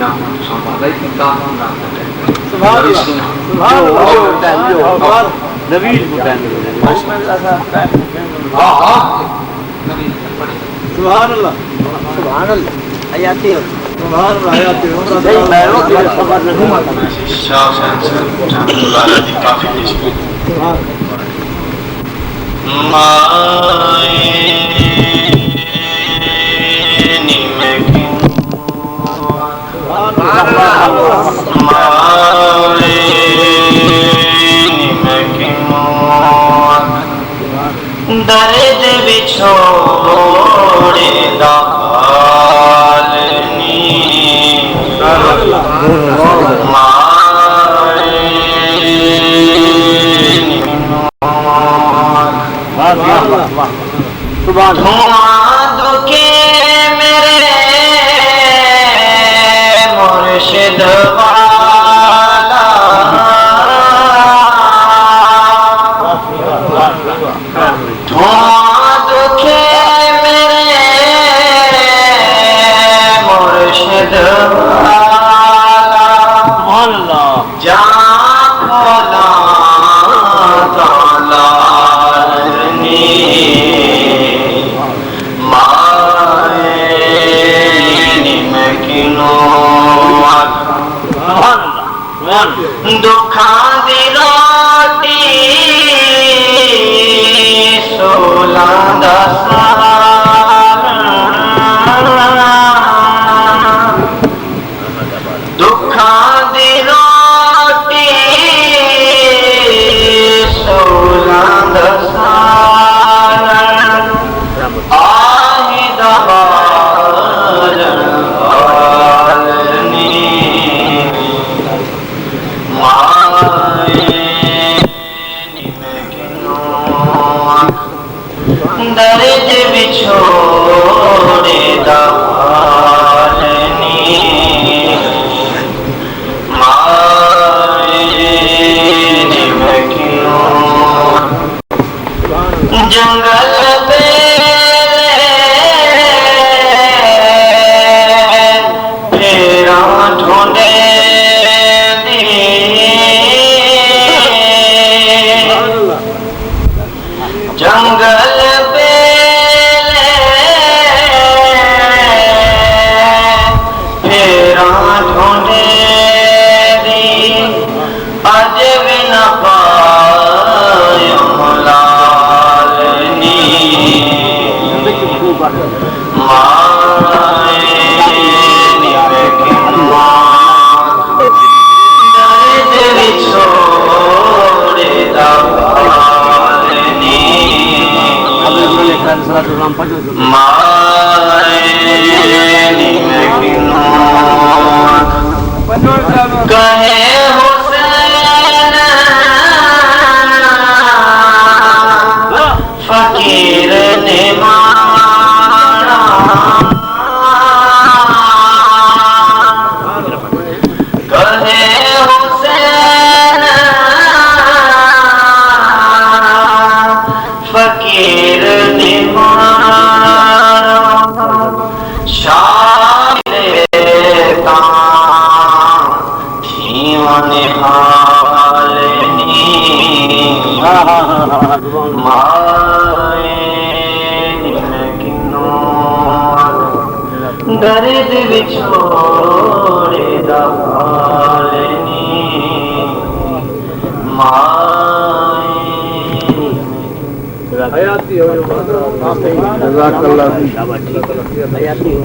ना संभाला ही काम ना सुभान अल्लाह नबील हां हां नबील पढ़े सुभान अल्लाह आयाती हो सुभान अल्लाह आयाती हो शाह रहमतुल्लाह अलैहि काफी पेश की माए दर्द बिछोड़े दालनी दुखे मेरे मुर्शिद वाला दुखे मेरे मुर्शिद वाला जा खोला तालानी दुखा दी रोटी 16 दा दुखा दी रोटी 16 दा दर्द बिछोड़े दालनी जंगल पे फेरा ढूंढे जंगल पे फेरा ढूंढे दी अज भी न पायो लालनी माए दर्द बिछोड़े दालनी कहे हुसैन फकीर ने मारा कहे हुसैन फकीर ने मारा दर्द बिछोड़े दालनी हयाती हो जज़ाकल्लाह हयाती हो